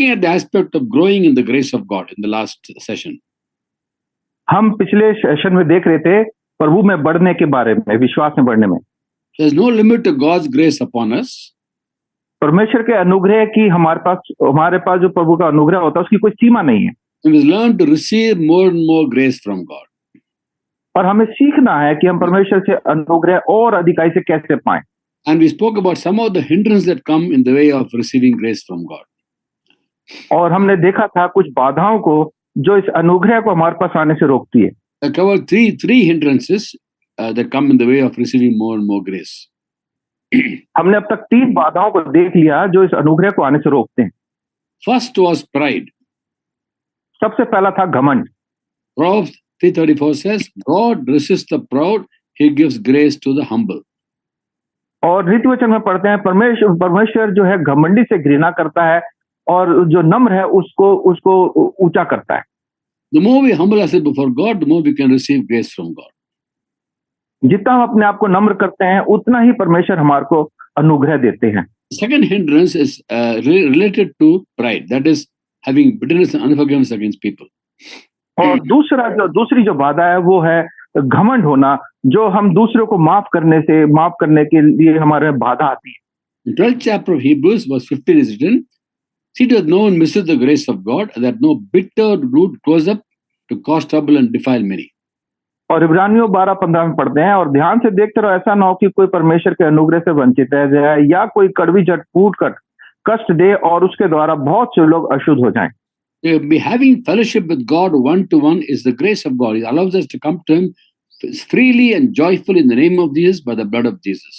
looking at the aspect of growing in the grace of God in the last session. हम पिछले session में देख रहे थे प्रभु में बढ़ने के बारे में, विश्वास में बढ़ने में। There's no limit to God's grace upon us. परमेश्वर के अनुग्रह की हमारे पास जो प्रभु का अनुग्रह होता है उसकी कोई सीमा नहीं है। We must learn to receive more and more grace from God. और हमें सीखना है कि हम परमेश्वर से अनुग्रह और अधिकाई से कैसे पाएं। And we spoke about some of the hindrances that come in the way of receiving grace from God. और हमने देखा था कुछ बाधाओं को जो इस अनुग्रह को हमारे पास आने से रोकती है। I covered three hindrances that come in the way of receiving more and more grace. हमने अब तक 3 बाधाओं को देख लिया जो इस अनुग्रह को आने से रोकते हैं। First was pride. सबसे पहला था घमंड। Proverbs 3:34 says, God resists the proud, he gives grace to the humble. और ऋतुवचन में पढ़ते हैं परमेश्वर जो है घमंडी से घृणा करता है और जो नम्र है उसको ऊंचा करता है। The more we humble ourselves before God, the more we can receive grace from God. जितना हम अपने आप को नम्र करते हैं उतना ही परमेश्वर हमारे को अनुग्रह देते हैं। Second hindrance is related to pride, that is having bitterness and unforgiveness against people. और दूसरी जो बाधा है वो है घमंड होना, जो हम दूसरों को माफ करने के लिए हमारे बाधा आती है। In 12th chapter of Hebrews, verse 15 is written, see that no one misses the grace of God, that no bitter root grows up to cause trouble and defile many. और इब्रानियों 12-15 में पढ़ते हैं, और ध्यान से देखते रहो ऐसा ना हो कि कोई परमेश्वर के अनुग्रह से वंचित रह जाए या कोई कड़वी जड़ फूट कर कष्ट दे और उसके द्वारा बहुत से लोग अशुद्ध हो जाएं। Be having fellowship with God one-to-one is the grace of God. It allows us to come to Him freely and joyfully in the name of Jesus by the blood of Jesus.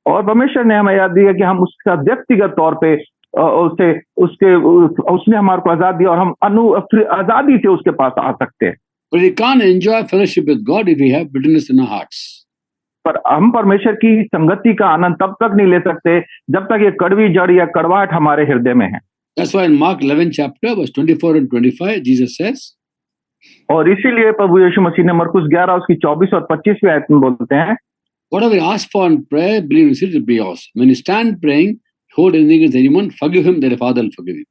और परमेश्वर ने हमें याद दिया कि हम उसका व्यक्तिगत तौर पे उसने हमारे को आजाद दिया और हम आजादी से उसके पास आ सकते हैं। But we can't enjoy fellowship with God if we have bitterness in our hearts. पर हम परमेश्वर की संगति का आनंद तब तक नहीं ले सकते जब तक ये कड़वी जड़ या कड़वाहट हमारे हृदय में है। That's why in Mark 11 chapter verse 24 and 25 Jesus says, और इसीलिए प्रभु यीशु मसीह ने मरकुस 11 उसकी 24 और 25वीं आयत में बोलते हैं, whatever you ask for in prayer, believe you receive it will be yours. When you stand praying, hold anything against anyone, forgive him, that the Father will forgive you.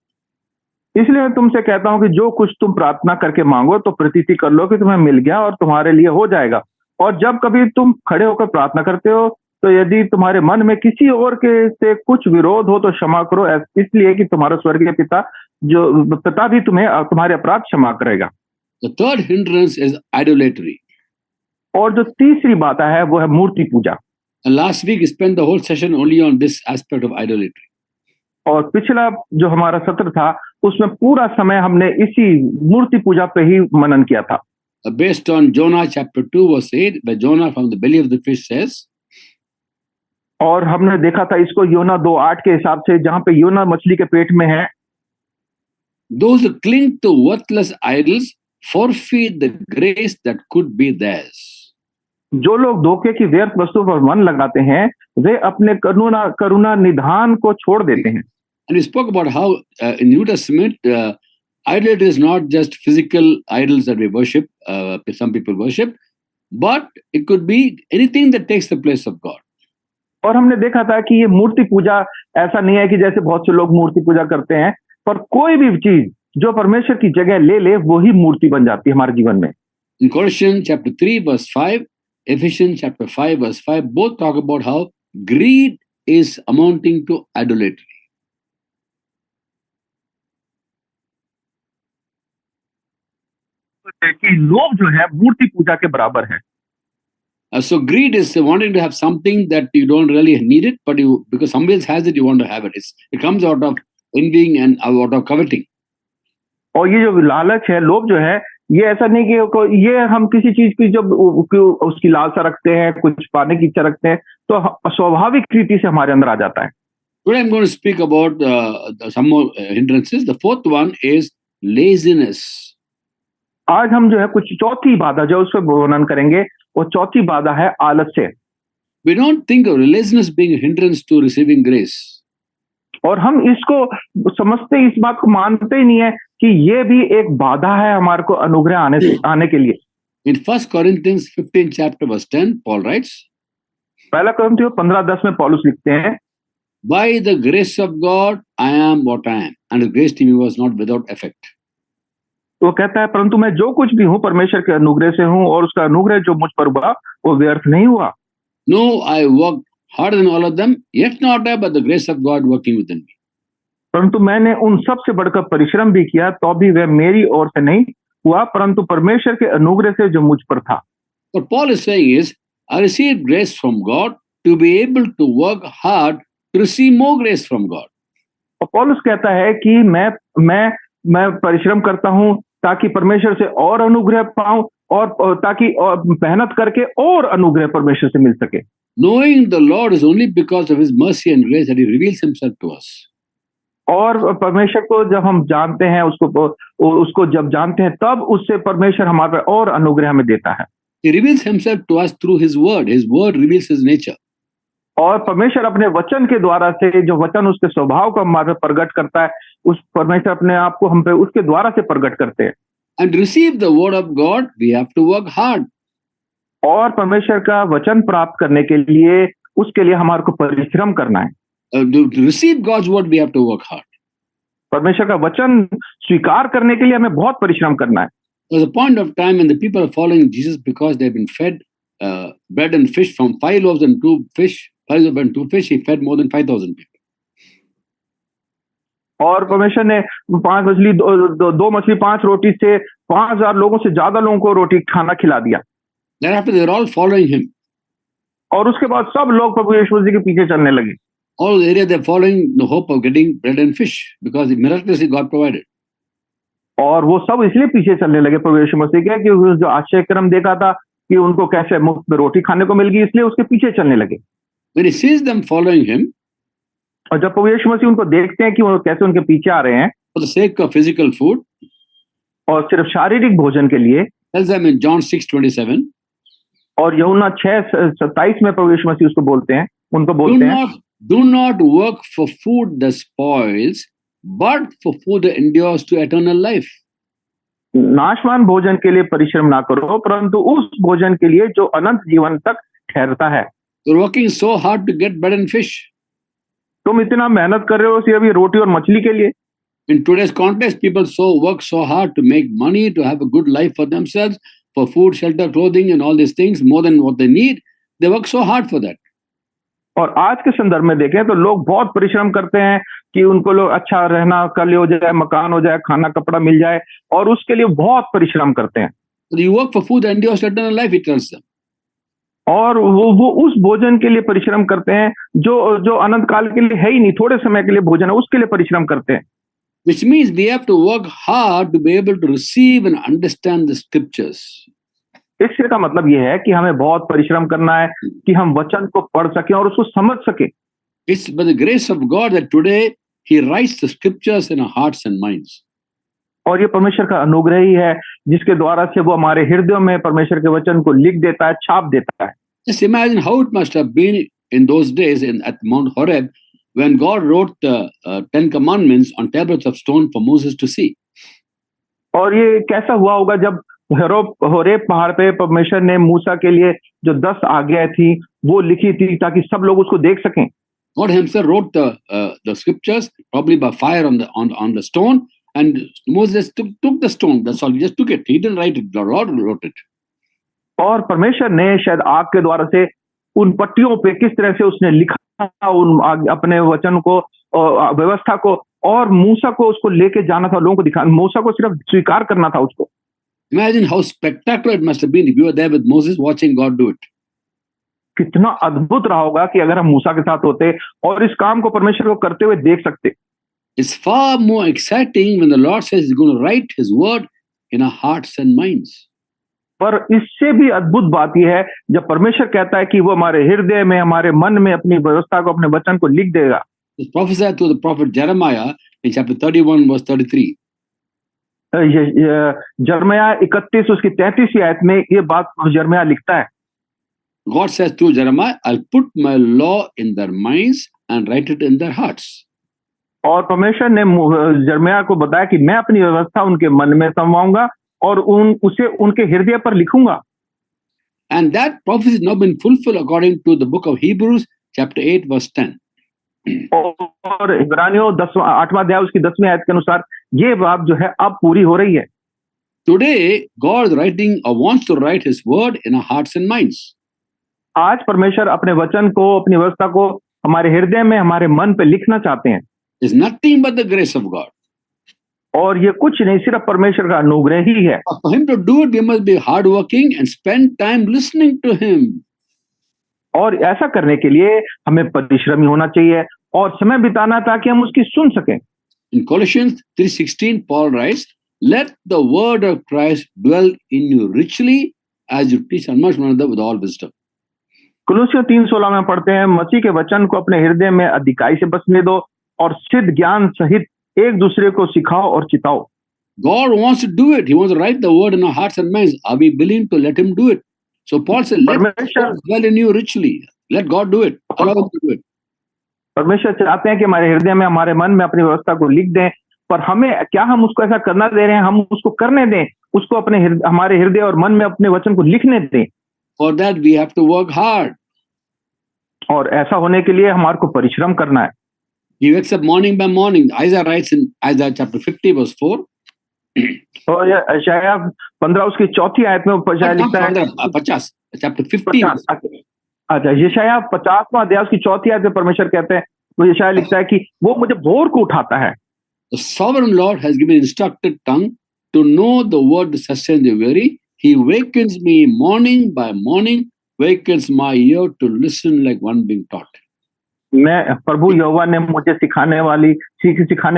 इसलिए मैं तुमसे कहता हूं कि जो कुछ तुम प्रार्थना करके मांगो तो प्रतीति कर लो कि तुम्हें मिल गया और तुम्हारे लिए हो जाएगा। और जब कभी तुम खड़े होकर प्रार्थना करते हो तो यदि तुम्हारे मन में किसी और के से कुछ विरोध हो तो क्षमा करो, इसलिए कि तुम्हारा स्वर्गीय पिता भी तुम्हें तुम्हारे अपराध क्षमा करेगा। The third hindrance is idolatry. और जो तीसरी बात है वो है मूर्ति पूजा। And last week we spent the whole session only on this aspect of idolatry. और पिछला जो हमारा सत्र था उसमें पूरा समय हमने इसी मूर्ति पूजा पे ही मनन किया था। Based on Jonah chapter 2 verse 8, where Jonah from the belly of the fish says, और हमने देखा था इसको योना 2:8 के हिसाब से, जहां पे योना मछली के पेट में है, those who cling to worthless idols forfeit the grace that could be theirs. जो लोग धोखे की व्यर्थ वस्तु पर मन लगाते हैं वे अपने करुणा निधान को छोड़ देते हैं। And we spoke about how in New Testament idolatry is not just physical idols that we worship, some people worship, but it could be anything that takes the place of God. और हमने देखा था कि ये मूर्ति पूजा ऐसा नहीं है कि जैसे बहुत से लोग मूर्ति पूजा करते हैं, पर कोई भी चीज जो परमेश्वर की जगह ले ले वो ही मूर्ति बन जाती है हमारे जीवन में। In Colossians chapter 3 verse 5, Ephesians chapter 5 verse 5 both talk about how greed is amounting to idolatry. कि लोभ जो है मूर्ति पूजा के बराबर है। So greed is wanting to have something that you don't really need it, but because somebody else has it, you want to have it. It comes out of envying and out of coveting. और ये जो लालच है, लोभ जो है, ये ऐसा नहीं कि ये हम किसी चीज की जब उसकी लालसा रखते हैं, कुछ पाने की इच्छा रखते हैं, तो स्वाभाविक रीति से हमारे अंदर आ जाता है। Today I'm going to speak about some more hindrances. The fourth one is laziness. आज हम जो है कुछ चौथी बाधा जो उस पर वर्णन करेंगे, वो चौथी बाधा है आलस्य। We don't think of laziness being a hindrance to receiving grace. और हम इसको समझते, इस बात को मानते ही नहीं है कि ये भी एक बाधा है हमारे को अनुग्रह आने के लिए। In 1 Corinthians 15 chapter verse 10, Paul writes, पहला कोरिन्थियों 15:10 में पौलुस लिखते हैं, by the grace of God I am what I am. And His grace to me was not without effect. तो वो कहता है परंतु मैं जो कुछ भी हूँ परमेश्वर के अनुग्रह से हूँ और उसका अनुग्रह जो मुझ पर हुआ वो व्यर्थ नहीं हुआ। No, I worked harder than all of them, yet not I, but the grace of God working within me. परंतु मैंने उन सब से बढ़कर परिश्रम भी किया तो भी वह मेरी ओर से नहीं हुआ परंतु परमेश्वर के अनुग्रह से जो मुझ पर था। What Paul is saying is, I received grace from God to be able to work hard to receive more grace from God. और पौलुस कहता है कि मैं परिश्रम करता हूँ ताकि परमेश्वर से और अनुग्रह पाऊं और ताकि और मेहनत करके और अनुग्रह परमेश्वर से मिल सके। Knowing the Lord is only because of His mercy and grace that He reveals Himself to us. और परमेश्वर को जब हम जानते हैं उसको जब जानते हैं तब उससे परमेश्वर हमारे पर और अनुग्रह हमें देता है। He reveals Himself to us through His word. His word reveals His nature. और परमेश्वर अपने वचन के द्वारा से जो वचन उसके स्वभाव को हमारे पर प्रकट करता है उस परमेश्वर अपने आप को हम पे उसके द्वारा से प्रकट करते हैं। And to receive the word of God, we have to work hard. और परमेश्वर का वचन प्राप्त करने के लिए उसके लिए हमारे को परिश्रम करना है। To receive God's word, we have to work hard. परमेश्वर का वचन स्वीकार करने के लिए हमें बहुत परिश्रम करना है। There's a point of time when the people are following Jesus because they've been fed bread and fish from 5 loaves and 2 fish. 5 loaves and 2 fish, He fed more than 5,000 people. और परमेश्वर ने 5 मछली 2 मछली 5 रोटी से 5,000 लोगों से ज्यादा लोगों को रोटी खाना खिला दिया। Thereafter, they're all following Him. और उसके बाद सब लोग प्रभु यीशु मसीह के पीछे चलने लगे। All the area they're following the hope of getting bread and fish because miraculously God provided. और वो सब इसलिए पीछे चलने लगे प्रभु यीशु मसीह के कि जो आश्चर्यक्रम देखा था कि उनको कैसे मुफ्त में रोटी खाने को मिल गई इसलिए उसके पीछे चलने लगे। When He sees them following Him और जब प्रभु यीशु मसीह उनको देखते हैं कि वो कैसे उनके पीछे आ रहे हैं for the sake of physical food, और सिर्फ शारीरिक भोजन के लिए, tells them in John 6:27, और यूहन्ना 6:27 में प्रभु यीशु मसीह उसको बोलते हैं उनको बोलते हैं do not work for food that spoils, but for food that endures to eternal life. नाशवान भोजन के लिए परिश्रम ना करो परंतु उस भोजन के लिए जो अनंत जीवन तक ठहरता है। You're working so hard to get bread and fish. तुम इतना मेहनत कर रहे हो सिर्फ ये रोटी और मछली के लिए। In today's context, people work so hard to make money, to have a good life for themselves, for food, shelter, clothing, and all these things more than what they need. They work so hard for that. और आज के संदर्भ में देखें तो लोग बहुत परिश्रम करते हैं कि उनको लोग अच्छा रहना कल हो जाए, मकान हो जाए, खाना कपड़ा मिल जाए और उसके लिए बहुत परिश्रम करते हैं। So you work for food that endures to eternal life, He tells them. और वो उस भोजन के लिए परिश्रम करते हैं जो अनंत काल के लिए है ही नहीं, थोड़े समय के लिए भोजन है उसके लिए परिश्रम करते हैं। Which means we have to work hard to be able to receive and understand the scriptures. इससे का मतलब ये है कि हमें बहुत परिश्रम करना है कि हम वचन को पढ़ सकें और उसको समझ सकें। It's by the grace of God that today He writes the scriptures in our hearts and minds. और ये परमेश्वर का अनुग्रह ही है जिसके द्वारा से वो हमारे हृदयों में परमेश्वर के वचन को लिख देता है, छाप देता है। Just imagine how it must have been in those days at Mount Horeb when God wrote the 10 commandments on tablets of stone for Moses to see. और ये कैसा हुआ होगा जब होरेब पहाड़ पे परमेश्वर ने मूसा के लिए जो 10 आज्ञाएं थी वो लिखी थी ताकि सब लोग उसको देख सकें। God Himself wrote the scriptures probably by fire on the stone, and Moses took the stone. That's all. He just took it. He didn't write it. The Lord wrote it. और परमेश्वर ने शायद आग के द्वारा से उन पट्टियों पे किस तरह से उसने लिखा उन अपने वचन को व्यवस्था को, और मूसा को उसको लेके जाना था, लोगों को दिखाना, मूसा को सिर्फ स्वीकार करना था उसको। Imagine how spectacular it must have been if you were there with Moses watching God do it. कितना अद्भुत रहा होगा कि अगर हम मूसा के साथ होते और इस काम को परमेश्वर को करते हुए देख सकते। It's far more exciting when the Lord says He's going to write His word in our hearts and minds. पर इससे भी अद्भुत बात यह है जब परमेश्वर कहता है कि वो हमारे हृदय में, हमारे मन में अपनी व्यवस्था को, अपने वचन को लिख देगा। It's prophesied through the prophet Jeremiah in chapter 31 verse 33. जर्मया 31 उसकी 33वीं आयत में ये बात जर्मया लिखता है। God says through Jeremiah, I'll put my law in their minds and write it in their hearts. और परमेश्वर ने जर्मया को बताया कि मैं अपनी व्यवस्था उनके मन में समाऊंगा और उसे उनके हृदय पर लिखूंगा। And that prophecy has now been fulfilled according to the book of Hebrews chapter 8 verse 10. और इब्रानियों 8वां अध्याय उसकी 10वीं आयत के अनुसार ये बात जो है अब पूरी हो रही है। Today, God is writing or wants to write His word in our hearts and minds. आज परमेश्वर अपने वचन को, अपनी व्यवस्था को हमारे हृदय में, हमारे मन पे लिखना चाहते हैं। It's nothing but the grace of God. और ये कुछ नहीं, सिर्फ परमेश्वर का अनुग्रह ही है। For Him to do it, we must be hardworking and spend time listening to Him. और ऐसा करने के लिए हमें परिश्रमी होना चाहिए और समय बिताना ताकि हम उसकी सुन सकें। In Colossians 3:16, Paul writes, "Let the word of Christ dwell in you richly as you teach and admonish one another with all wisdom." कुलुस्सियों 3:16 में पढ़ते हैं, मसीह के वचन को अपने हृदय में अधिकाई से बसने दो और सिद्ध ज्ञान सहित एक दूसरे को सिखाओ और चिताओ। God wants to do it. He wants to write the word in our hearts and minds. Are we willing to let Him do it? So Paul said, "Let परमेश्वर God dwell in you richly." Let God do it. Allow Him to do it. परमेश्वर चाहते हैं कि हमारे हृदय में, हमारे मन में अपनी व्यवस्था को लिख दें, पर हमें क्या हम उसको ऐसा करना दे रहे हैं? हम उसको करने दें, उसको अपने हमारे हृदय और मन में अपने वचन को लिखने दें। For that, we have to work hard. और ऐसा होने के लिए हमारे को परिश्रम करना है। He wakes up morning by morning. Isaiah writes in Isaiah chapter 50, verse 4. और ये यशायाह 15 उसकी 4थी आयत में यशायाह लिखता है, 50, chapter 50. अच्छा, यशायाह 50वां अध्याय उसकी 4थी आयत में परमेश्वर कहते हैं, वो यशायाह लिखता है कि वो मुझे भोर को उठाता है। The sovereign Lord has given instructed tongue to know the word to sustain the weary. He wakens me morning by morning, wakens my ear to listen like one being taught. मैं प्रभु यहोवा ने मुझे सिखाने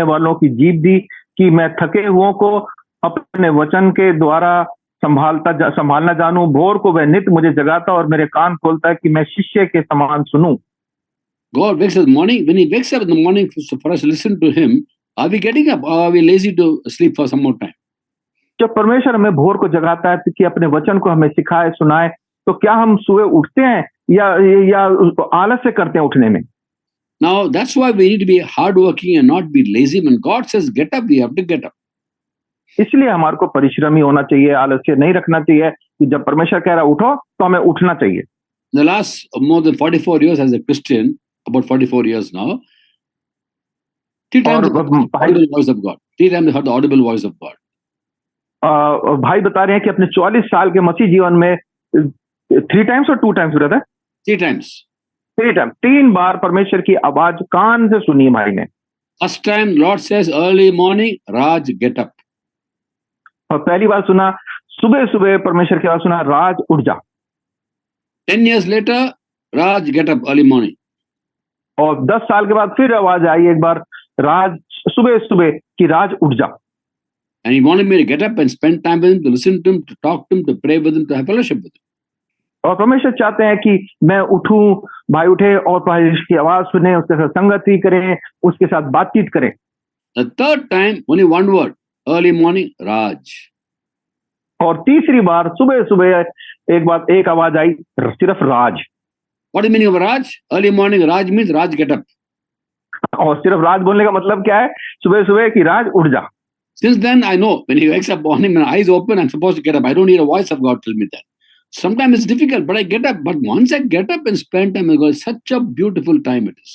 वालों की जीभ दी कि मैं थके हुओं को अपने वचन के द्वारा संभालना जानूं। भोर को वह नित्य मुझे जगाता और मेरे कान खोलता है कि मैं शिष्य के समान सुनूं। God wakes us in the morning. When He wakes up in the morning for us to listen to Him, are we getting up or are we lazy to sleep for some more time? जब परमेश्वर हमें भोर को जगाता है कि अपने वचन को हमें सिखाए, सुनाए, तो क्या हम सुबह उठते हैं या उसको आलस्य करते हैं उठने में? Now, that's why we need to be hardworking and not be lazy. When God says get up, we have to get up. इसलिए हमारे को परिश्रमी होना चाहिए, आलस्य नहीं रखना चाहिए कि जब परमेश्वर कह रहा है उठो तो हमें उठना चाहिए। The last more than 44 years as a Christian, about 44 years now, 3 times I heard the audible voice of God. 3 times I heard the audible voice of God. भाई बता रहे हैं कि अपने 44 साल के मसीह जीवन में 3 टाइम्स और 2 टाइम्स रहता है? 3 times. 3 टाइम, 3 बार परमेश्वर की आवाज कान से सुनी है भाई ने। First time, Lord says, early morning, Raj, get up. और पहली बार सुना, सुबह सुबह परमेश्वर की आवाज सुना, राज उठ जा। 10 years later, Raj, get up early morning. और 10 साल के बाद फिर आवाज आई एक बार, राज सुबह सुबह कि राज उठ जा। And He wanted me to get up and spend time with Him, to listen to Him, to talk to Him, to pray with Him, to have fellowship with Him. और परमेश्वर चाहते हैं कि मैं उठूं, भाई उठे और भाई की आवाज सुने, उसके साथ संगति करें, उसके साथ बातचीत करें। The third time, only one word, early morning, Raj. और तीसरी बार सुबह सुबह एक आवाज आई, सिर्फ राज। What is the meaning of Raj? Early morning, Raj means Raj, get up. और सिर्फ राज बोलने का मतलब क्या है? सुबह सुबह कि राज उठ जा। Since then, I know when He wakes up morning, my eyes open, I'm supposed to get up. I don't need a voice of God tell me that. Sometimes it's difficult, but I get up. But once I get up and spend time with God, it's such a beautiful time it is.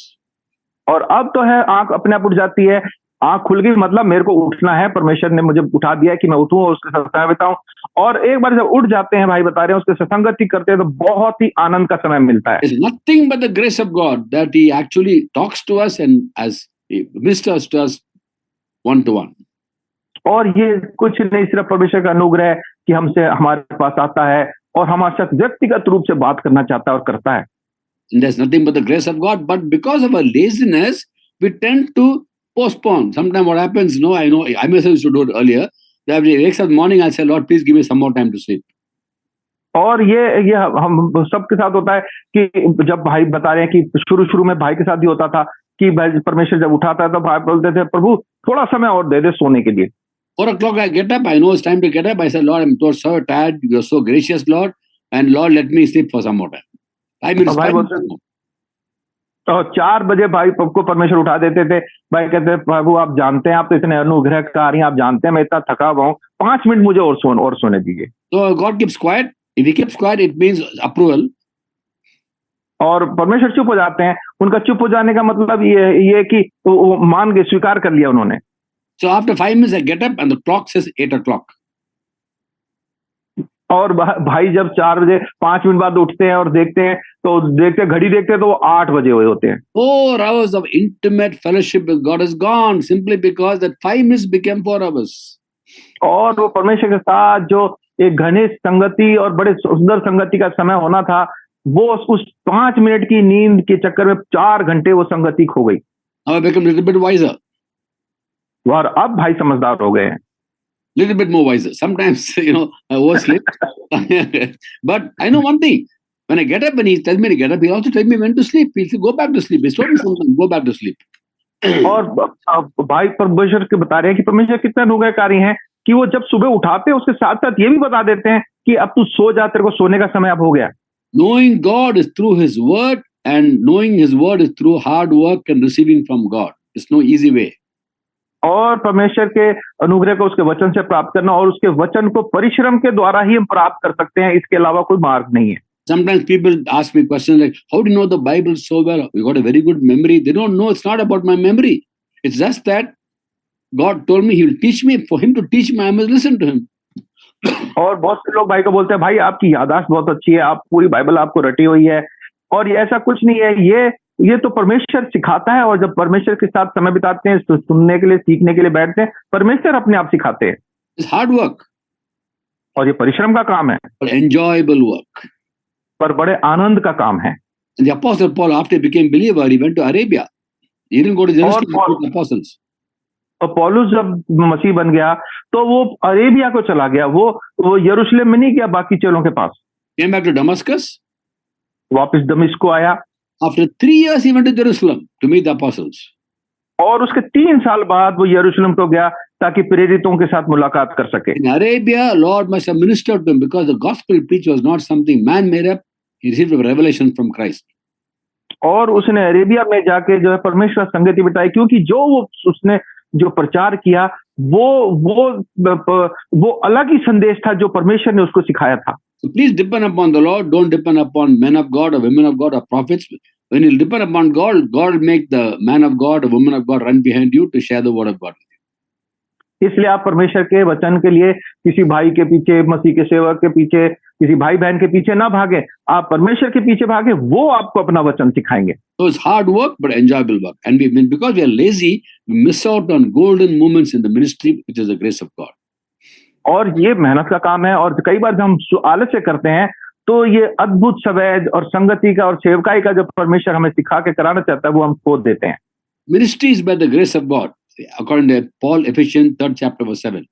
और अब तो है, आंख अपने आप उठ जाती है, आंख खुल गई मतलब मेरे को उठना है, परमेश्वर ने मुझे उठा दिया कि मैं उठूं और उसके साथ समय बिताऊं। और एक बार जब उठ जाते हैं, भाई बता रहे हैं, उसके साथ संगति करते हैं तो बहुत ही आनंद का समय मिलता है। It's nothing but the grace of God that He actually talks to us and as He ministers to us one to one. और ये कुछ नहीं, सिर्फ परमेश्वर का अनुग्रह है कि हमसे हमारे पास आता है और हमारे साथ व्यक्तिगत रूप से बात करना चाहता है और करता है। And there's nothing but the grace of God. But because of our laziness, we tend to postpone. Sometimes what happens, I myself used to do it earlier. That when He wakes up in the morning, I say, Lord, please give me some more time to sleep. और ये हम सबके साथ होता है कि जब भाई बता रहे हैं कि शुरू में भाई के साथ भी होता था कि भाई परमेश्वर जब उठाता है तो भाई बोलते थे, प्रभु थोड़ा समय और दे दे सोने के लिए। 4 o'clock I get up. I know it's time to get up. I said, Lord, I'm so tired. You're so gracious, Lord. And Lord, let me sleep for some more time. 5 minutes. तो 4 बजे भाई को परमेश्वर उठा देते थे। भाई कहते, प्रभु आप जानते हैं, आप तो इतने अनुग्रहकारी हैं, आप जानते हैं मैं इतना थका हुआ हूँ, 5 मिनट मुझे और सोने दीजिए। So God keeps quiet. If He keeps quiet, it means approval. और परमेश्वर चुप हो जाते हैं। उनका चुप हो जाने का मतलब ये है कि वो मान के स्वीकार कर लिया उन्होंने। So after 5 minutes, I get up and the clock says 8 o'clock. और भाई जब 4 बजे 5 मिनट बाद उठते हैं और देखते हैं तो घड़ी देखते हैं तो वो 8 बजे हुए होते हैं। 4 hours of intimate fellowship with God is gone simply because that 5 minutes became 4 hours. और वो परमेश्वर के साथ जो एक घनिष्ठ संगति और बड़े सुंदर संगति का समय होना था, वो उस 5 मिनट की नींद के चक्कर में 4 घंटे वो संगति खो गई। Now I become a little bit wiser. और अब भाई समझदार हो गए हैं। Little bit more wiser. Sometimes, I oversleep. But I know one thing. When I get up and he tells me to get up, he also tells me when to sleep. He says, go back to sleep. He told me something, go back to sleep. और भाई परमेश्वर के बता रहे हैं कि परमेश्वर कितना अनुग्रहकारी हैं कि वो जब सुबह उठाते हैं उसके साथ साथ ये भी बता देते हैं कि अब तू सो जा, तेरे को सोने का समय अब हो गया। Knowing God is through his word, and knowing his word is through hard work and receiving from God. It's no easy way. और परमेश्वर के अनुग्रह को उसके वचन से प्राप्त करना और उसके वचन को परिश्रम के द्वारा ही हम प्राप्त कर सकते हैं, इसके अलावा कोई मार्ग नहीं है। Sometimes people ask me questions like, how do you know the Bible so well? You got a very good memory. They don't know. It's not about my memory. It's just that God told me he will teach me. For him to teach me, I must listen to him. और बहुत से लोग भाई को बोलते हैं, भाई आपकी याददाश्त बहुत अच्छी है, आप पूरी बाइबल आपको रटी हुई है। और ये ऐसा कुछ नहीं है, ये तो परमेश्वर सिखाता है। और जब परमेश्वर के साथ समय बिताते हैं, सुनने के लिए, सीखने के लिए बैठते हैं, परमेश्वर अपने आप सिखाते हैं। It's hard work. और ये परिश्रम का काम है, but enjoyable work. पर बड़े आनंद का काम है। And the Apostle Paul, after he became believer, he went to Arabia. He didn't go to Jerusalem with the apostles. और पौलुस जब मसीह बन गया तो वो अरेबिया को चला गया, वो यरूशलेम में नहीं गया बाकी चेलों के पास। Came back to Damascus. वापस दमिश्क को आया। After 3 years, he went to Jerusalem to meet the apostles. और उसके 3 साल बाद वो यरूशलेम को गया ताकि प्रेरितों के साथ मुलाकात कर सके। In Arabia, Lord must have ministered to him because the gospel preached was not something man made up. He received a revelation from Christ. और उसने अरेबिया में जाके जो है परमेश्वर संगति बिताई, क्योंकि जो उसने जो प्रचार किया वो अलग ही संदेश था जो परमेश्वर ने उसको सिखाया था। So please depend upon the Lord. Don't depend upon men of God or women of God or prophets. When you depend upon God, God will make the man of God or woman of God run behind you to share the word of God. इसलिए आप परमेश्वर के वचन के लिए किसी भाई के पीछे, मसीह के सेवक के पीछे, किसी भाई बहन के पीछे ना भागे, आप परमेश्वर के पीछे भागे, वो आपको अपना वचन सिखाएंगे। So it's hard work but enjoyable work. And because we are lazy, we miss out on golden moments in the ministry, which is the grace of God. और ये मेहनत का काम है, और कई बार हम आलस्य करते हैं तो ये अद्भुत समय और संगति का और सेवकाई का जो परमेश्वर हमें सिखा के कराना चाहता है वो हम खो देते हैं। Ministry is by the grace of God, according to Paul, Ephesians 3rd chapter verse 7.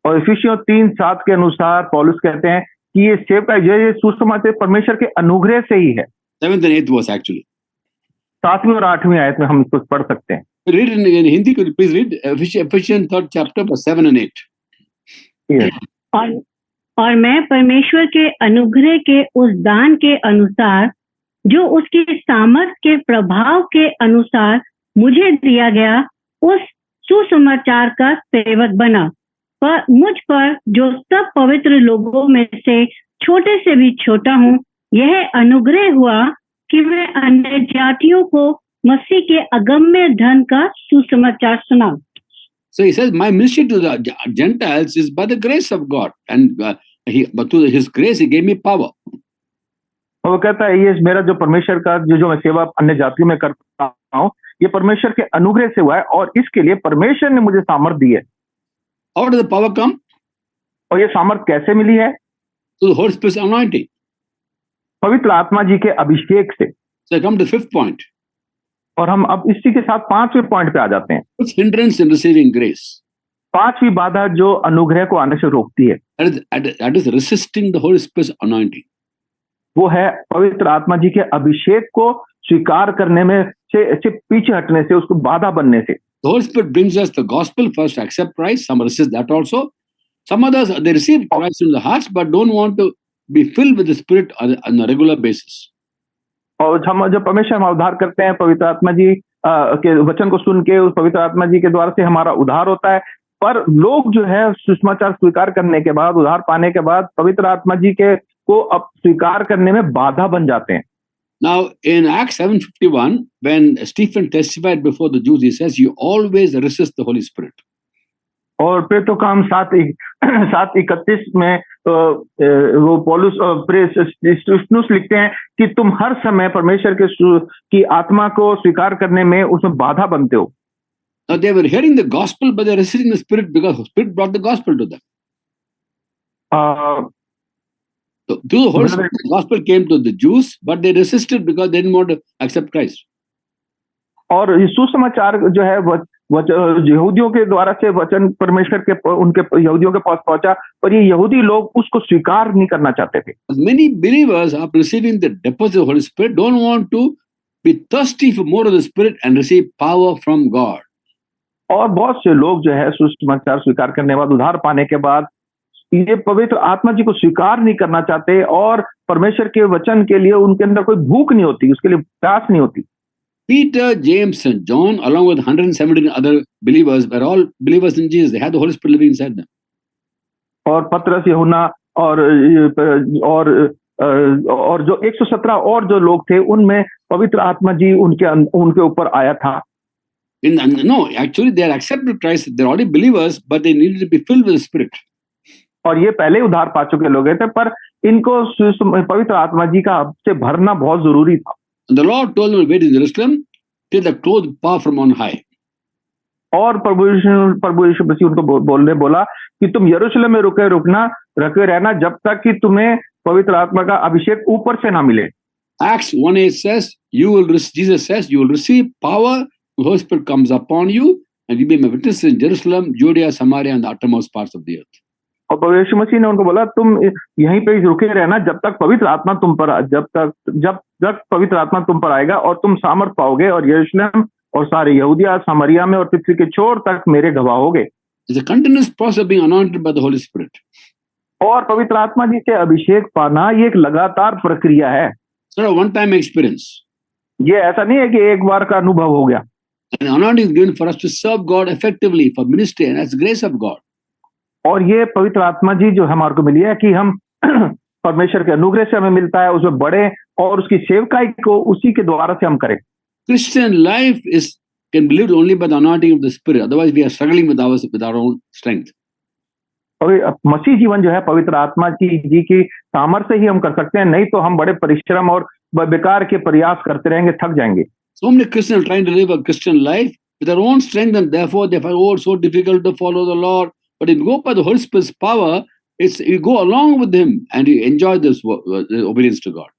और इफिसियों 3:7 के अनुसार पौलुस कहते हैं कि ये सेवकाई ये सुसमाचार परमेश्वर के अनुग्रह से ही है। 7th and 8th verse actually. 7वीं और 8वीं आयत में हम इसको पढ़ सकते हैं। Read it in Hindi. Could you please read Ephesians 3rd chapter verse 7 and 8. और मैं परमेश्वर के अनुग्रह के उस दान के अनुसार जो उसकी सामर्थ के प्रभाव के अनुसार मुझे दिया गया, उस सुसमाचार का सेवक बना, पर मुझ पर जो सब पवित्र लोगों में से छोटे से भी छोटा हूँ, यह अनुग्रह हुआ कि मैं अन्य जातियों को मसीह के अगम्य धन का सुसमाचार सुनाऊं। So he says, my ministry to the Gentiles is by the grace of God, and but through his grace he gave me power. और वो कहता है ये मेरा जो परमेश्वर का जो मैं सेवा अन्य जातियों में करता हूँ, ये परमेश्वर के अनुग्रह से हुआ है, और इसके लिए परमेश्वर ने मुझे सामर्थ दी है। How does the power come? और ये सामर्थ कैसे मिली है? Through the Holy Spirit's anointing. पवित्र आत्मा जी के अभिषेक से। So I come to the 5th point. और हम अब इसी के साथ 5वें पॉइंट पे आ जाते हैं। What's hindrance in receiving grace? 5वीं बाधा जो अनुग्रह को आने से रोकती है, That is resisting the Holy Spirit's anointing. वो है पवित्र आत्मा जी के अभिषेक को स्वीकार करने में से पीछे हटने से, उसको बाधा बनने से। The Holy Spirit brings us the gospel first, accept Christ. Some resist that also. Some others, they receive Christ in the hearts but don't want to be filled with the Spirit on a regular basis. और हम जब परमेश्वर हम उद्धार करते हैं, पवित्र आत्मा जी के वचन को सुन के, उस पवित्र आत्मा जी के द्वारा से हमारा उद्धार होता है, पर लोग जो है सुसमाचार स्वीकार करने के बाद, उद्धार पाने के बाद, पवित्र आत्मा जी के को अब स्वीकार करने में बाधा बन जाते हैं। Now, in Acts 7:51, when Stephen testified before the Jews, he says, "You always resist the Holy Spirit." और प्रेरितों का काम 7:31 में वो पौलुस स्टेफनुस लिखते हैं कि तुम हर समय परमेश्वर की आत्मा को स्वीकार करने में उसमें बाधा बनते हो. Now they were hearing the gospel, but they were resisting the Spirit because the Spirit brought the gospel to them. So through the Holy Spirit, the gospel came to the Jews, but they resisted because they didn't want to accept Christ. और सुसमाचार जो है यहूदियों के द्वारा से वचन परमेश्वर के उनके यहूदियों के पास पहुंचा, पर ये यहूदी लोग उसको स्वीकार नहीं करना चाहते थे. Many believers, after receiving the deposit of the Holy Spirit, don't want to be thirsty for more of the Spirit and receive power from God. और बहुत से लोग जो है सुसमाचार स्वीकार करने के बाद, उद्धार पाने के बाद, ये पवित्र आत्मा जी को स्वीकार नहीं करना चाहते और परमेश्वर के वचन के लिए उनके अंदर कोई भूख नहीं होती, उसके लिए प्यास नहीं होती. Peter, James, and John, along with 117 other believers, were all believers in Jesus. They had the Holy Spirit living inside them. और पतरस, यूहन्ना और जो 117 और जो लोग थे, उनमें पवित्र आत्मा जी उनके ऊपर आया था. No, actually they are accepted Christ. They're already believers, but they needed to be filled with the Spirit. और ये पहले उद्धार पा चुके लोग थे, पर इनको पवित्र आत्मा जी का से भरना बहुत जरूरी था. The Lord told them to wait in Jerusalem till the clothed power from on high. और प्रभु यीशु मसीह उनको बोला कि तुम यरूशलेम में रुके रहना जब तक कि तुम्हें पवित्र आत्मा का अभिषेक ऊपर से ना मिले. Acts 1:8 says, Jesus says, you will receive power. The Holy Spirit comes upon you, and you be my witnesses in Jerusalem, Judea, Samaria, and the uttermost parts of the earth. और प्रभु यीशु मसीह ने उनको बोला, तुम यहीं पे रुके रहना जब तक पवित्र आत्मा तुम पर जब पवित्र आत्मा तुम पर आएगा और तुम सामर्थ पाओगे और यरूशलेम और सारे यहूदिया, सामरिया में और पृथ्वी के छोर तक मेरे गवाह होगे. It's a continuous process of being anointed by the Holy Spirit. और पवित्र आत्मा जी से अभिषेक पाना ये एक लगातार प्रक्रिया है. It's not a one-time experience. ये ऐसा नहीं है कि एक बार का अनुभव हो गया. And the anointing is given for us to serve God effectively for ministry, and that's the grace of God. और ये पवित्र आत्मा जी जो हमारे को मिली है कि हम परमेश्वर के अनुग्रह से हमें मिलता है, उसमें बढ़े और उसकी सेवकाई को उसी के द्वारा से हम करें. Christian life can be lived only by the anointing of the Spirit. Otherwise, we are struggling with our own strength. और मसीह जीवन जो है पवित्र आत्मा जी की सामर्थ्य से ही हम कर सकते हैं, नहीं तो हम बड़े परिश्रम और बेकार के प्रयास करते रहेंगे, थक जाएंगे. So many Christians are trying to live a Christian life with their own strength, and therefore they find, it's so difficult to follow the Lord. But if you go by the Holy Spirit's power, you go along with Him and you enjoy this obedience to God.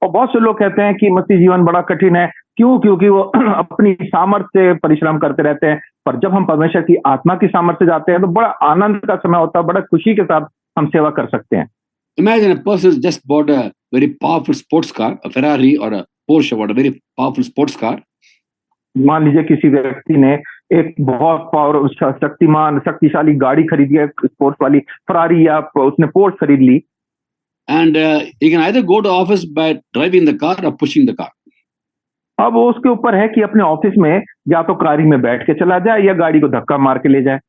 और बहुत से लोग कहते हैं कि मसीह जीवन बड़ा कठिन है. क्यों? क्योंकि वो अपनी सामर्थ्य से परिश्रम करते रहते हैं. पर जब हम परमेश्वर की आत्मा की सामर्थ्य से जाते हैं तो बड़ा आनंद का समय होता है, बड़ा खुशी के साथ हम सेवा कर सकते हैं. Imagine a person just bought a very powerful sports car, a Ferrari or a Porsche, or a very powerful sports car. मान लीजिए किसी व्यक्ति ने एक बहुत शक्तिशाली गाड़ी खरीदी है, स्पोर्ट्स वाली फरारी, या उसने पोर्श खरीद ली. And he can either go to office by driving the car or pushing the car. अब उसके ऊपर है कि अपने ऑफिस में या तो कार में बैठ के चला जाए या गाड़ी को धक्का मार के ले जाए.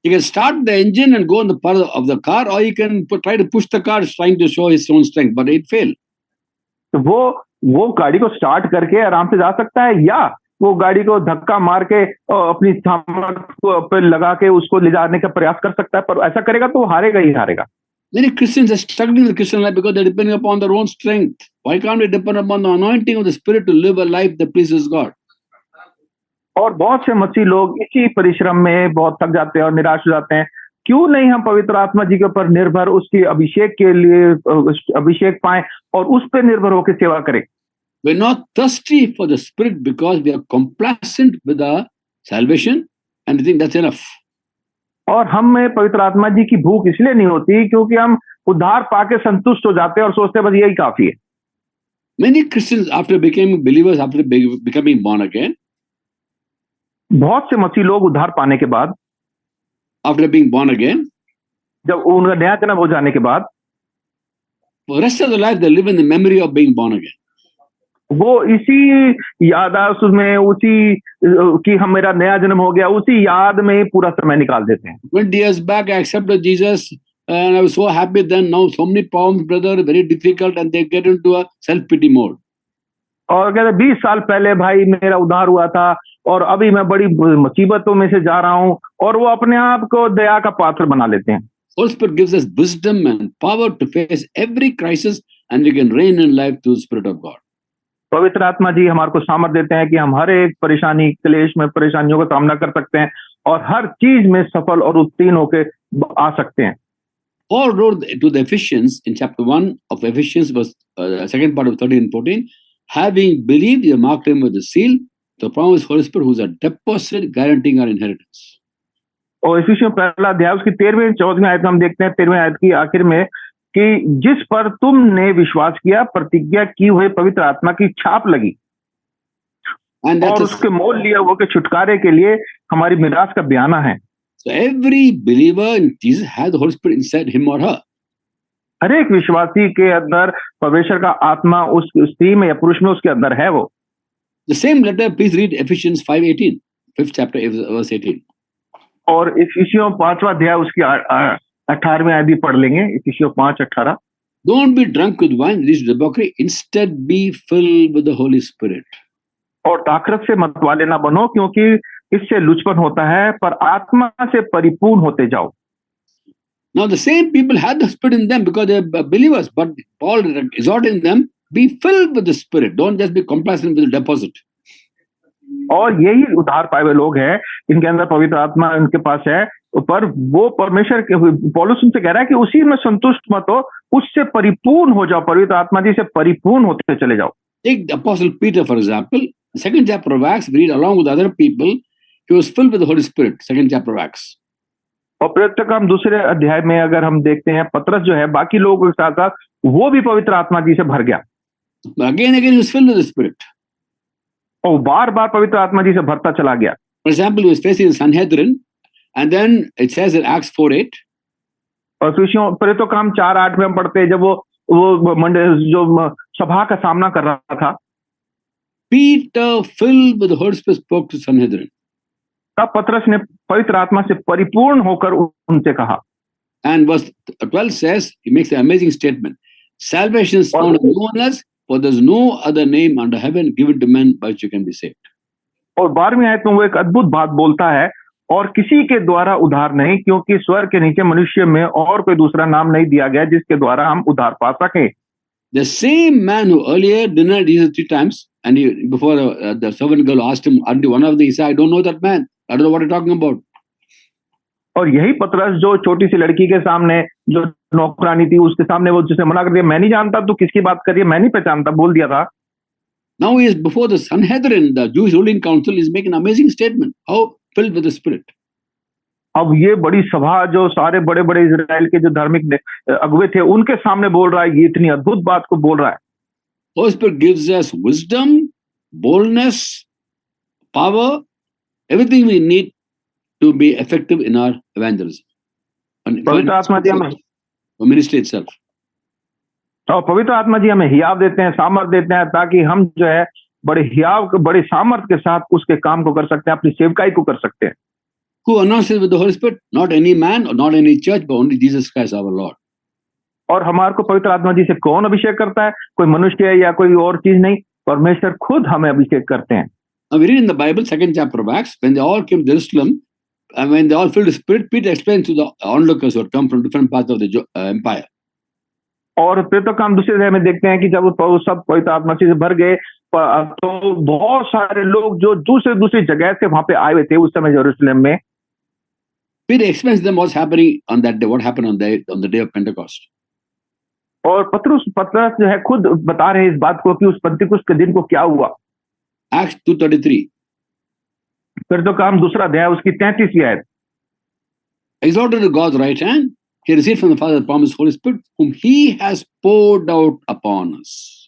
He can start the engine and go on the part of the car, or he can try to push the car, trying to show his own strength, but it failed. तो वो गाड़ी को स्टार्ट करके आराम से जा सकता है, या वो गाड़ी को धक्का मार के अपनी सामर्थ्य पर लगा के उसको ले जाने का प्रयास कर सकता है, पर ऐसा करेगा तो हारेगा ही हारेगा. Many Christians are struggling in the Christian life because they're depending upon their own strength. Why can't we depend upon the anointing of the Spirit to live a life that pleases God? और बहुत से मसीह लोग इसी परिश्रम में बहुत थक जाते हैं और निराश हो जाते हैं. क्यों नहीं हम पवित्र आत्मा जी के ऊपर निर्भर उसकी अभिषेक के लिए अभिषेक पाएं और उस पर निर्भर होकर सेवा करें. We're not thirsty for the Spirit because we are complacent with our salvation and we think that's enough. और हमें पवित्र आत्मा जी की भूख इसलिए नहीं होती क्योंकि हम उद्धार पाके संतुष्ट हो जाते हैं और सोचते हैं बस यही काफी है. Many Christians, after becoming believers, after becoming born again, बहुत से मसीह लोग उद्धार पाने के बाद, after being born again, जब उनका नया जन्म हो जाने के बाद, for the rest of their life they live in the memory of being born again. वो इसी यादाश्त में, उसी कि हम मेरा नया जन्म हो गया, उसी याद में पूरा समय निकाल देते हैं. 20 years back I accepted Jesus and I was so happy then. Now so many problems, brother, very difficult, and they get into a self-pity mode. और कहते 20 साल पहले भाई मेरा उद्धार हुआ था और अभी मैं बड़ी मुसीबतों में से जा रहा हूं, और वो अपने आप को दया का पात्र बना लेते हैं। Holy Spirit gives us wisdom and power to face every crisis, and we can reign in life through the Spirit of God. पवित्र आत्मा जी हमारे को सामर्थ्य देते हैं कि हम हर एक परेशानी, क्लेश में परेशानियों का सामना कर सकते हैं और हर चीज में सफल और उत्तीर्ण होके आ सकते हैं। Paul wrote to the Ephesians in chapter 1 of Ephesians, verse second part of 13 and 14, having believed, you marked him with the seal, the promised Holy Spirit, who's a deposit guaranteeing our inheritance. और इफिसियों पहला अध्याय उसकी 13वीं 14वीं आयत में हम देखते हैं, 13वीं आयत की आखिर में, कि जिस पर तुमने विश्वास किया, प्रतिज्ञा की हुए पवित्र आत्मा की छाप लगी And और that's उसके मोल लिया हुआ के छुटकारे के लिए हमारी मिरास का बयाना है। so every believer in Jesus has the Holy Spirit inside him or her. हर एक विश्वासी के अंदर परमेश्वर का आत्मा उस स्त्री में या पुरुष में उसके अंदर है। वो The same letter, please read Ephesians 5:18, 5th chapter, verse 18. और इफिसियों 5वां अध्याय उसकी 18वीं आयत भी पढ़ लेंगे। इफिसियों 5:18, Don't be drunk with wine, this is debauchery. Instead, be filled with the Holy Spirit. और दाखरस से मतवाले ना बनो, क्योंकि इससे लुचपन होता है, पर आत्मा से परिपूर्ण होते जाओ। Now, the same people had the Spirit in them because they are believers, but Paul exhorting them, be filled with the Spirit. Don't just be complacent with the deposit. और यही उद्धार पाए हुए लोग हैं, इनके अंदर पवित्र आत्मा इनके पास है, पर वो परमेश्वर के, पौलुस उनसे कह रहा है कि उसी में संतुष्ट मत हो, उससे परिपूर्ण हो जाओ, पवित्र आत्मा जी से परिपूर्ण होते चले जाओ। Take the Apostle Peter, for example, the second chapter of Acts, we read along with other people, he was filled with the Holy Spirit, second chapter of Acts. और प्रेरित काम दूसरे अध्याय में अगर हम देखते हैं, पतरस जो है बाकी लोगों के साथ साथ वो भी पवित्र आत्मा जी से भर गया But again, he was filled with the Spirit. और बार बार पवित्र आत्मा जी से भरता चला गया। For example, he was facing the Sanhedrin, and then it says in Acts 4:8, और प्रेरित काम 4:8 में हम पढ़ते हैं, जब वो जो सभा का सामना कर रहा था, Peter, filled with the Holy Spirit, spoke to Sanhedrin. तब पतरस ने पवित्र आत्मा से परिपूर्ण होकर उनसे कहा। And verse 12 says, he makes an amazing statement. Salvation is found in no one else, for there's no other name under heaven given to men by which you can be saved. और 12वीं आयत में वो एक अद्भुत बात बोलता है, और किसी के द्वारा उद्धार नहीं, क्योंकि स्वर्ग के नीचे मनुष्य में और कोई दूसरा नाम नहीं दिया गया जिसके द्वारा हम उद्धार पा सकें। The same man who earlier denied Jesus 3 times, and before the servant girl asked him, aren't you one of these? He said, I don't know that man. I don't know what you're talking about. और यही पतरस जो छोटी सी लड़की के सामने, जो नौकरानी थी, उसके सामने वो जिसे मना कर दिया, मैं नहीं जानता तू किसकी बात कर रही है, मैं नहीं पहचानता, बोल दिया था। Now he is before the Sanhedrin, the Jewish ruling council, is making an amazing statement. How filled with the Spirit. अब ये बड़ी सभा जो सारे बड़े बड़े इजराइल के जो धार्मिक अगुवे थे उनके सामने बोल रहा है, ये इतनी अद्भुत बात को बोल रहा है। Holy Spirit gives us wisdom, boldness, power, everything we need to be effective in our evangelism. And पवित्र आत्मा जी हमें ministry itself. और पवित्र आत्मा जी हमें हियाव देते हैं, सामर्थ देते हैं, ताकि हम जो है बड़े हियाव, बड़े सामर्थ के साथ उसके काम को कर सकते हैं, अपनी सेवकाई को कर सकते हैं। Who announces with the Holy Spirit? Not any man or not any church, but only Jesus Christ our Lord. और हमारे को पवित्र आत्मा जी से कौन अभिषेक करता है? कोई मनुष्य है या कोई और चीज नहीं, परमेश्वर खुद हमें अभिषेक करते हैं। Now we read in the Bible, second chapter of Acts, when they all came to Jerusalem, and when they all filled with the Spirit, Peter explains to the onlookers who had come from different parts of the empire. और फिर तो काम दूसरे अध्याय में देखते हैं कि जब वो सब पवित्र आत्मा से भर गए, तो बहुत सारे लोग जो दूसरी जगह से वहां पे आए हुए थे उस समय यरूशलेम में, Peter explains to them what's happening on that day, what happened on the day of Pentecost. और पतरस जो है खुद बता रहे हैं इस बात को कि उस पंतीकुस्त के दिन को क्या हुआ। Acts 2:33. फिर तो काम दूसरा अध्याय उसकी 33वीं आयत, Exalted to God's right hand, he received from the Father the promised Holy Spirit, whom he has poured out upon us.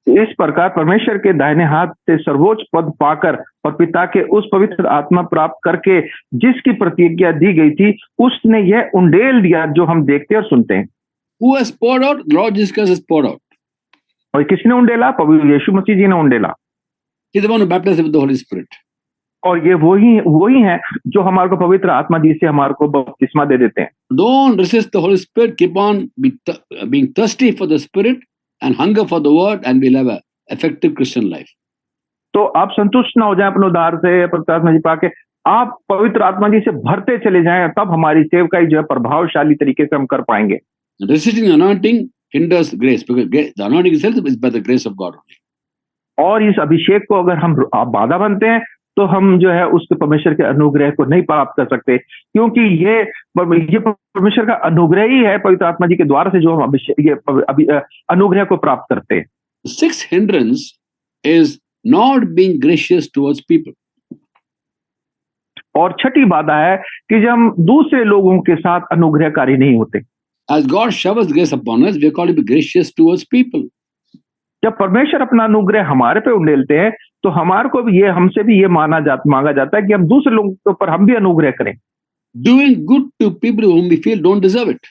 इस प्रकार परमेश्वर के दाहिने हाथ से सर्वोच्च पद पाकर और पिता के उस पवित्र आत्मा प्राप्त करके जिसकी प्रतिज्ञा दी गई थी, उसने यह उंडेल दिया जो हम देखते और सुनते हैं। Who has poured out? Lord Jesus Christ has poured out. और किसने उंडेला? पवित्र यीशु मसीह जी ने उंडेला। He's the one who baptized with the Holy Spirit. और ये वही है जो हमारे को पवित्र आत्मा जी से हमारे को बपतिस्मा दे देते हैं। Don't resist the Holy Spirit. Keep on being thirsty for the Spirit and hunger for the Word, and we'll have a effective Christian life. तो आप संतुष्ट ना हो जाएं अपने उद्धार से, पवित्र आत्मा जी पाके, आप पवित्र आत्मा जी से भरते चले जाएं, तब हमारी सेवकाई जो है प्रभावशाली तरीके से हम कर पाएंगे। Resisting anointing hinders grace because the anointing itself is by the grace of God only. और इस अभिषेक को अगर हम आप बाधा बनते हैं तो हम जो है उसके परमेश्वर के अनुग्रह को नहीं प्राप्त कर सकते, क्योंकि ये परमेश्वर का अनुग्रह ही है, पवित्र आत्मा जी के द्वारा से जो हम अनुग्रह को प्राप्त करते हैं। The sixth hindrance is not being gracious towards people. और छठी बाधा है कि जब हम दूसरे लोगों के साथ अनुग्रहकारी नहीं होते। As God showers grace upon us, we are called to be gracious towards people. जब परमेश्वर अपना अनुग्रह हमारे पे उंडेलते हैं तो हमारे को भी ये हमसे भी ये मांगा जाता है कि हम दूसरे लोगों के ऊपर हम भी अनुग्रह करें। Doing good to people whom we feel don't deserve it.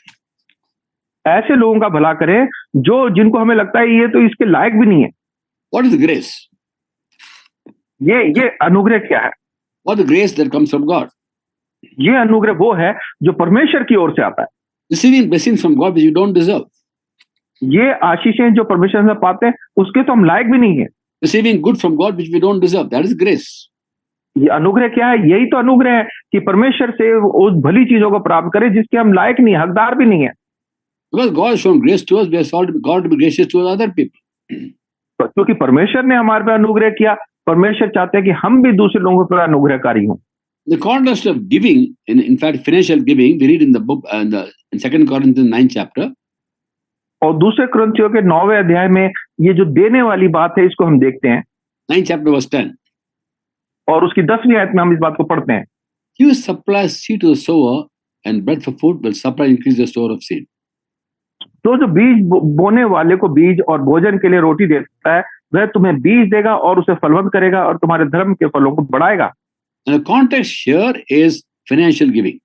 ऐसे लोगों का भला करें जो जिनको हमें लगता है ये तो इसके लायक भी नहीं है। What is grace? ये अनुग्रह क्या है? What is the grace that comes from God? ये अनुग्रह वो है जो परमेश्वर की ओर से आता है। Receiving blessings from God which you don't deserve. ये आशीषें जो परमेश्वर से पाते हैं उसके तो हम लायक भी नहीं है। Receiving good from God which we don't deserve. That is grace. ये अनुग्रह क्या है? यही तो अनुग्रह है कि परमेश्वर से उस भली चीजों को प्राप्त करें जिसके हम लायक नहीं, हकदार भी नहीं है। Because God has shown grace to us, we are called to be gracious to other people. क्योंकि परमेश्वर ने हमारे पे अनुग्रह किया, परमेश्वर चाहते हैं कि हम भी दूसरे लोगों पर अनुग्रहकारी हों। The contrast of giving, in fact, financial giving, we read in the book, in 2 Corinthians 9 chapter. और दूसरे कुरिन्थियों के 9वें अध्याय में ये जो देने वाली बात है इसको हम देखते हैं। 9 chapter verse 10. और उसकी 10वीं आयत में हम इस बात को पढ़ते हैं। You supply seed to the sower and bread for food will supply increase the store of seed. तो जो बीज बोने वाले को बीज और भोजन के लिए रोटी देता है, वह तुम्हें बीज देगा और उसे फलवंत करेगा और तुम्हारे धर्म के फलों को बढ़ाएगा। And the context here is financial giving.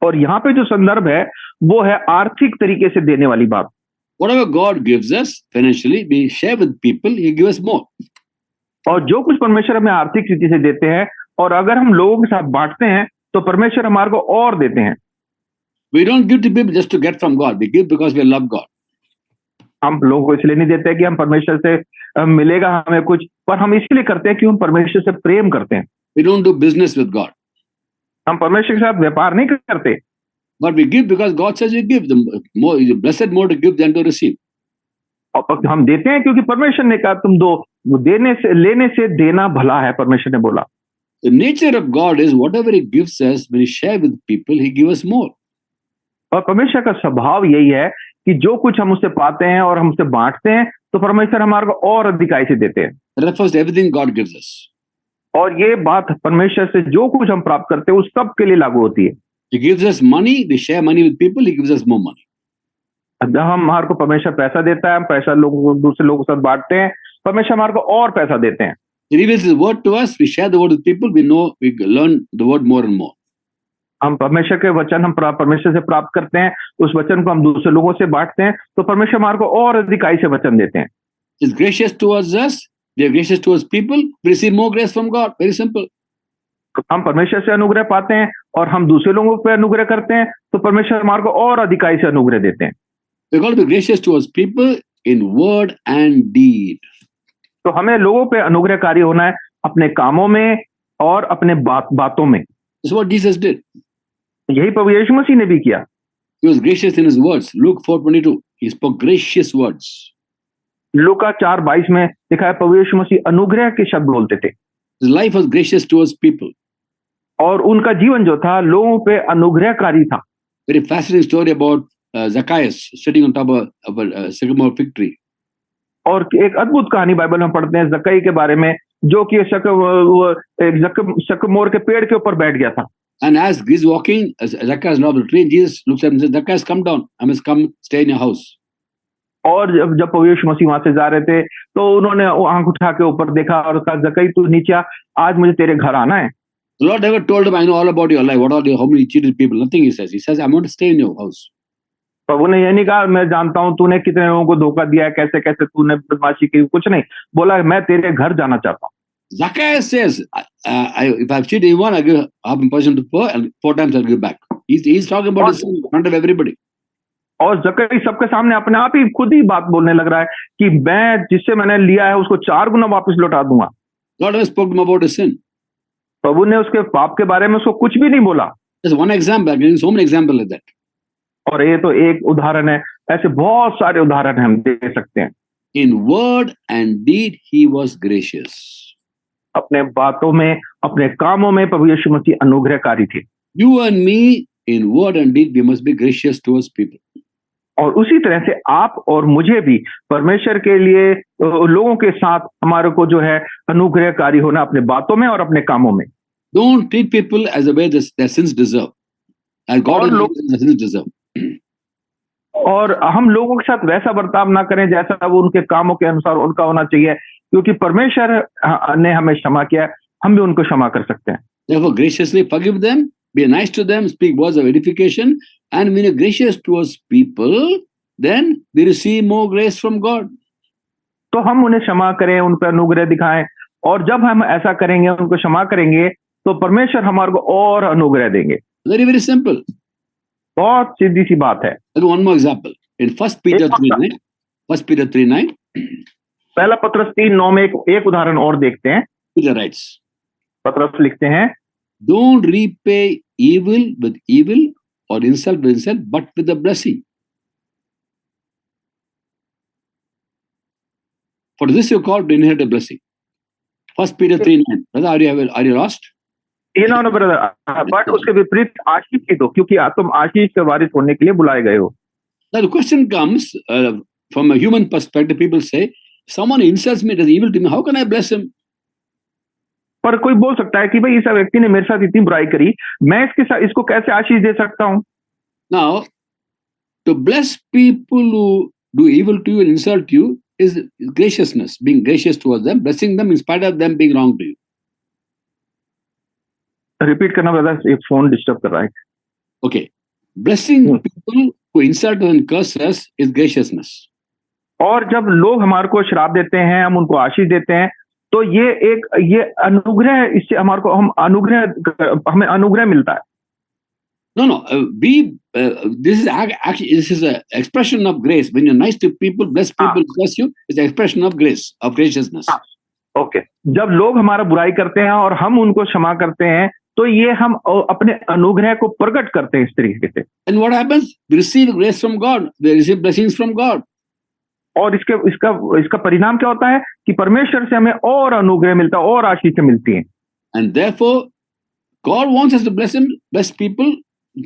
और यहाँ पे जो संदर्भ है वो है आर्थिक तरीके से देने वाली बात। Whatever God gives us financially, we share with people, He gives us more. और जो कुछ परमेश्वर हमें आर्थिक स्थिति से देते हैं और अगर हम लोगों के साथ बांटते हैं तो परमेश्वर हमारे को और देते हैं। We don't give to people just to get from God. We give because we love God. हम लोगों को इसलिए नहीं देते कि हम परमेश्वर से मिलेगा हमें कुछ, पर हम इसलिए करते हैं कि हम परमेश्वर से प्रेम करते हैं। We don't do business with God. हम परमेश्वर के साथ व्यापार नहीं करते। But we give because God says we give. The more, blessed more to give than to receive. और हम देते हैं क्योंकि परमेश्वर ने कहा तुम दो, देने से लेने से देना भला है, परमेश्वर ने बोला। The nature of God is whatever He gives us, when we share with people, He gives us more. और परमेश्वर का स्वभाव यही है कि जो कुछ हम उससे पाते हैं और हम उससे बांटते हैं तो परमेश्वर हमारे को और अधिकाई से देते हैं। That refers to everything God gives us. और ये बात परमेश्वर से जो कुछ हम प्राप्त करते हैं उस सब के लिए लागू होती है। He gives us money, we share money with people, He gives us more money. जब हमारे को परमेश्वर पैसा देता है, हम पैसा दूसरे लोगों के साथ बांटते हैं, परमेश्वर हमारे को और पैसा देते हैं। He reveals His word to us, we share the word with people, we know, we learn the word more and more. हम परमेश्वर के वचन हम परमेश्वर से प्राप्त करते हैं, उस वचन को हम दूसरे लोगों से बांटते हैं तो परमेश्वर हमारे को और अधिकाई से वचन देते हैं। He's gracious towards us, we are gracious towards people, we receive more grace from God. Very simple. हम परमेश्वर से अनुग्रह पाते हैं और हम दूसरे लोगों पर अनुग्रह करते हैं तो परमेश्वर हमारे को और अधिकाई से अनुग्रह देते हैं। We're going to be gracious towards people in word and deed. तो हमें लोगों पे अनुग्रहकारी होना है अपने कामों में और अपने बातों में। This is what Jesus did. यही प्रभु यीशु मसीह ने भी किया। He was gracious in His words. Luke 4:22. He spoke gracious words. लूका 4:22 में लिखा है प्रभु यीशु मसीह अनुग्रह के शब्द बोलते थे। His life was gracious towards people. और उनका जीवन जो था लोगों पे अनुग्रहकारी था। Very fascinating story about Zacchaeus sitting on top of a sycamore fig tree. और एक अद्भुत कहानी बाइबल में पढ़ते हैं जक्कई के बारे में, जो कि सकमोर के पेड़ के ऊपर बैठ गया था। And as he's walking, Zacchaeus is on the tree, Jesus looks at him and says, Zacchaeus, come down. I must come stay in your house. और जब प्रभु यीशु मसीह वहां से जा रहे थे तो उन्होंने आंख उठा के ऊपर देखा और कहा, जक्कई तू नीचे आ, आज मुझे तेरे घर आना है। The Lord never told him, I know all about your life. How many cheated people? Nothing he says. He says, I'm going to stay in your house. प्रभु ने ये नहीं कहा मैं जानता हूं तूने कितने लोगों को धोखा दिया है, कैसे कैसे तूने बदमाशी की, कुछ नहीं बोला, मैं तेरे घर जाना चाहता हूँ। Zacchaeus says, if I've cheated anyone, I give half a portion to poor and 4 times I'll give back. He's talking about his sin in front of everybody. और जक्कई सबके सामने अपने आप ही खुद ही बात बोलने लग रहा है कि मैं जिससे मैंने लिया है उसको 4 गुना वापस लौटा दूंगा। God has spoken about his sin. प्रभु ने उसके पाप के बारे में उसको कुछ भी नहीं बोला। Just one example. I'm giving so many examples like that. और ये तो एक उदाहरण है, ऐसे बहुत सारे उदाहरण हम दे सकते हैं। In word and deed, he was gracious. अपने बातों में, अपने कामों में प्रभु यीशु मसीह अनुग्रहकारी थे। You and me, in word and deed, we must be gracious towards people. और उसी तरह से आप और मुझे भी परमेश्वर के लिए लोगों के साथ हमारे को जो है अनुग्रहकारी होना अपने बातों में और अपने कामों में। Don't treat people as the way their sins deserve. As God has given their sins deserve. और हम लोगों के साथ वैसा बर्ताव ना करें जैसा वो उनके कामों के अनुसार उनका होना चाहिए, क्योंकि परमेश्वर ने हमें क्षमा किया, हम भी उनको क्षमा कर सकते हैं। Therefore, graciously forgive them, be nice to them, speak words of edification, and when you're gracious towards people, then we receive more grace from God. तो हम उन्हें क्षमा करें, उन पर अनुग्रह दिखाएं, और जब हम ऐसा करेंगे, उनको क्षमा करेंगे, तो परमेश्वर हमारे को और अनुग्रह देंगे। Very, very simple. बहुत सीधी सी बात है। One more example. In 1 Peter 3:9, 1 Peter 3:9, पहला पत्रस 3:9 में एक उदाहरण और देखते हैं। Peter writes, पत्रस लिखते हैं, don't repay evil with evil or insult with insult, but with a blessing. For this you called to inherit a blessing. 1 Peter 3:9. Brother, are you lost? No brother, but उसके विपरीत आशीष की दो, क्योंकि तुम आशीष के वारिस होने के लिए बुलाए गए हो। Now the question comes from a human perspective. People say, someone insults me, does evil to me, how can I bless him? पर कोई बोल सकता है कि भाई इस व्यक्ति ने मेरे साथ इतनी बुराई करी, मैं इसको कैसे आशीष दे सकता हूँ? Now, to bless people who do evil to you and insult you is graciousness, being gracious towards them, blessing them in spite of them being wrong to you. Repeat करना ब्रदर, एक फोन डिस्टर्ब कर रहा है। Okay. Blessing people who insult us and curse us is graciousness. और जब लोग हमारे को श्राप देते हैं, हम उनको आशीष देते हैं, तो ये अनुग्रह, इससे हमारे को हमें अनुग्रह मिलता है। No. This is actually an expression of grace. When you're nice to people, bless people, bless you, it's an expression of grace, of graciousness. Okay, जब लोग हमारा बुराई करते हैं और हम उनको क्षमा करते हैं, तो ये हम अपने अनुग्रह को प्रकट करते हैं इस तरीके से। And what happens? We receive grace from God. We receive blessings from God. और इसका परिणाम क्या होता है कि परमेश्वर से हमें और अनुग्रह मिलता है और आशीष मिलती है। And therefore, God wants us to bless people,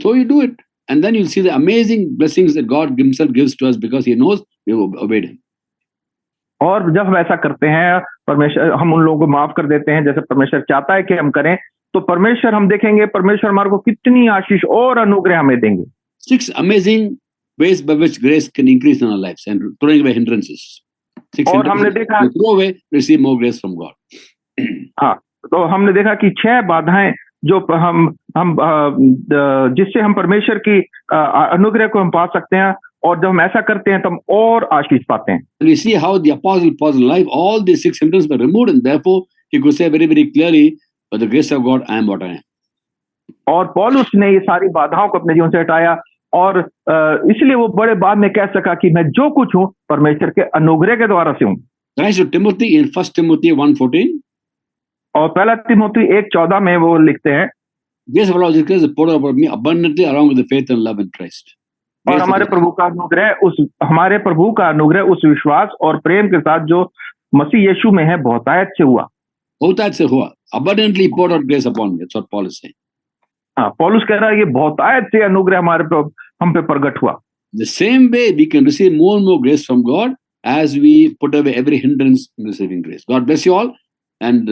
so you do it. And then you'll see the amazing blessings that God himself gives to us because he knows we have obeyed him. और जब हम ऐसा करते हैं, परमेश्वर हम उन लोगों को माफ कर देते हैं जैसे परमेश्वर चाहता है कि हम करें, तो परमेश्वर हम देखेंगे परमेश्वर हमारे को कितनी आशीष और अनुग्रह हमें देंगे। 6 amazing ways by which grace can increase in our lives and throwing away hindrances. 6 और हमने देखा, throw away, receive more grace from God. हाँ, तो हमने देखा कि 6 बाधाएं जो हम जिससे हम परमेश्वर की अनुग्रह को हम पा सकते हैं, और जब हम ऐसा करते हैं तो हम और आशीष पाते हैं। We see how the apostle Paul's life, all these 6 hindrances were removed, and therefore he could say very, very clearly, by the grace of God, I am what I am. और पौलुस ने ये सारी बाधाओं को अपने जीवन से हटाया, और इसलिए वो बड़े बाद में कह सका कि मैं जो कुछ हूँ परमेश्वर के अनुग्रह के द्वारा से हूँ। Writes to Timothy in 1 Timothy 1:14. और पहला तिमोथी 1:14 में वो लिखते हैं, Grace of our Lord Jesus Christ is poured out upon me abundantly along with the faith and love in Christ. और हमारे प्रभु का अनुग्रह उस विश्वास और प्रेम के साथ जो मसीह यीशु में है बहुतायत से हुआ। बहुतायत से हुआ, abundantly poured out grace upon me. That's what Paul is saying. हाँ, पौलुस कह रहा है ये बहुतायत से अनुग्रह हम पे प्रकट हुआ। The same way we can receive more and more grace from God as we put away every hindrance in receiving grace. God bless you all, and